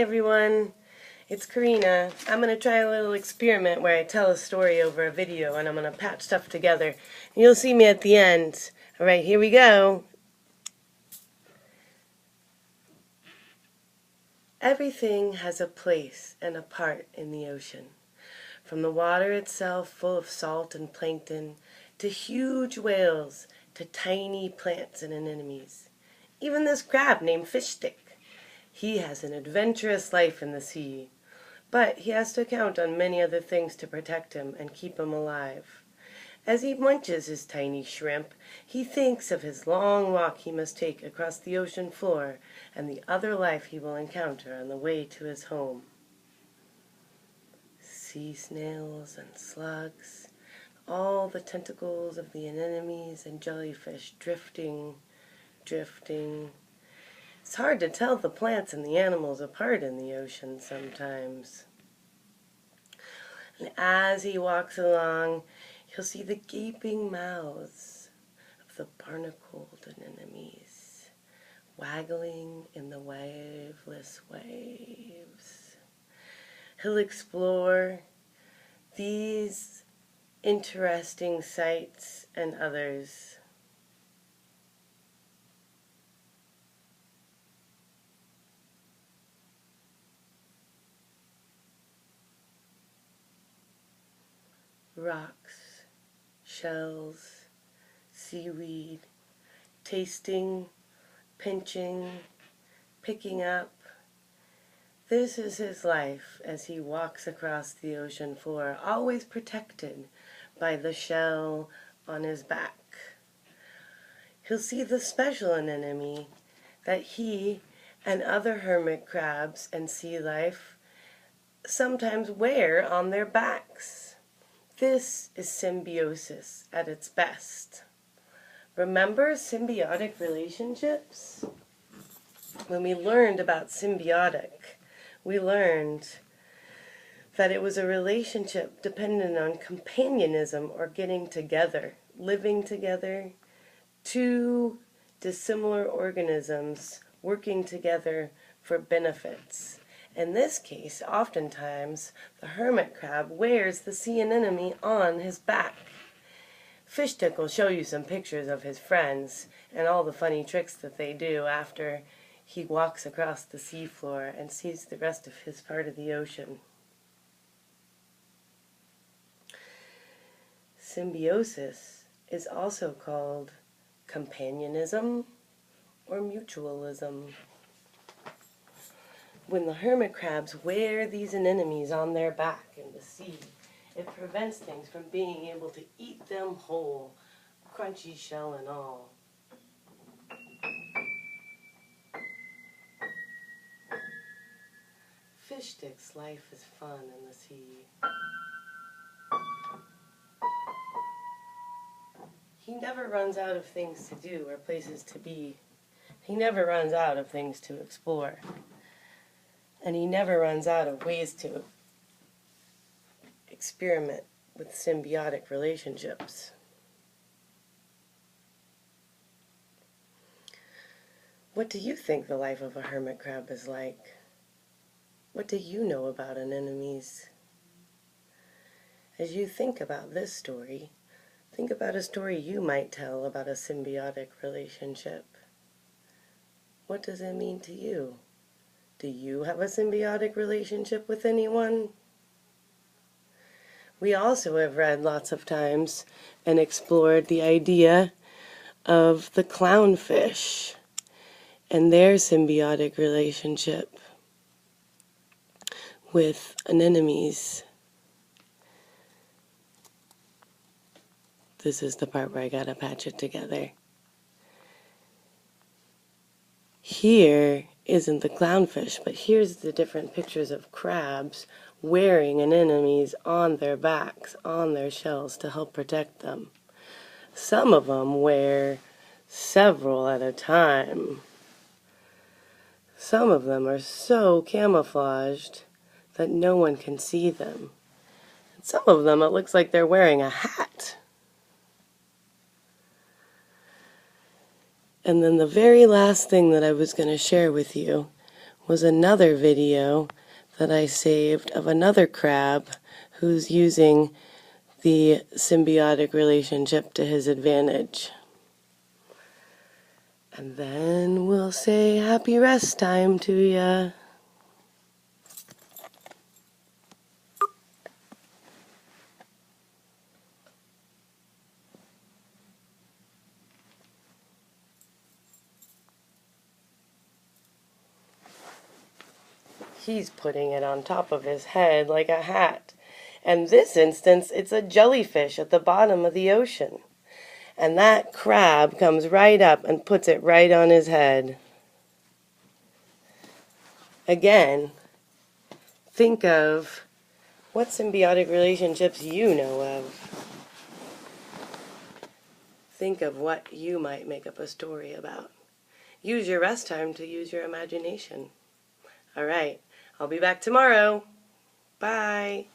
everyone, it's Karina. I'm going to try a little experiment where I tell a story over a video and I'm going to patch stuff together. And you'll see me at the end. Alright, here we go. Everything has a place and a part in the ocean. From the water itself full of salt and plankton, to huge whales, to tiny plants and anemones. Even this crab named Fish Stick. He has an adventurous life in the sea, but he has to count on many other things to protect him and keep him alive. As he munches his tiny shrimp, he thinks of his long walk he must take across the ocean floor and the other life he will encounter on the way to his home. Sea snails and slugs, all the tentacles of the anemones and jellyfish drifting. It's hard to tell the plants and the animals apart in the ocean sometimes. And as he walks along, he'll see the gaping mouths of the barnacled anemones waggling in the waveless waves. He'll explore these interesting sights and others. Rocks, shells, seaweed, tasting, pinching, picking up. This is his life as he walks across the ocean floor, always protected by the shell on his back. He'll see the special anemone that he and other hermit crabs and sea life sometimes wear on their backs. This is symbiosis at its best. Remember symbiotic relationships? When we learned about symbiotic, we learned that it was a relationship dependent on companionism or getting together, living together, two dissimilar organisms working together for benefits. In this case, oftentimes, the hermit crab wears the sea anemone on his back. Fish Stick will show you some pictures of his friends and all the funny tricks that they do after he walks across the seafloor and sees the rest of his part of the ocean. Symbiosis is also called companionism or mutualism. When the hermit crabs wear these anemones on their back in the sea, it prevents things from being able to eat them whole, crunchy shell and all. Fish Stick's life is fun in the sea. He never runs out of things to do or places to be. He never runs out of things to explore. And he never runs out of ways to experiment with symbiotic relationships. What do you think the life of a hermit crab is like? What do you know about anemones? As you think about this story, think about a story you might tell about a symbiotic relationship. What does it mean to you? Do you have a symbiotic relationship with anyone? We also have read lots of times and explored the idea of the clownfish and their symbiotic relationship with anemones. This is the part where I gotta patch it together. Here isn't the clownfish, but here's the different pictures of crabs wearing anemones on their backs, on their shells to help protect them. Some of them wear several at a time. Some of them are so camouflaged that no one can see them. And some of them it looks like they're wearing a hat. And then the very last thing that I was going to share with you was another video that I saved of another crab who's using the symbiotic relationship to his advantage. And then we'll say happy rest time to ya. He's putting it on top of his head like a hat. In this instance, it's a jellyfish at the bottom of the ocean. And that crab comes right up and puts it right on his head. Again, think of what symbiotic relationships you know of. Think of what you might make up a story about. Use your rest time to use your imagination. All right, I'll be back tomorrow. Bye.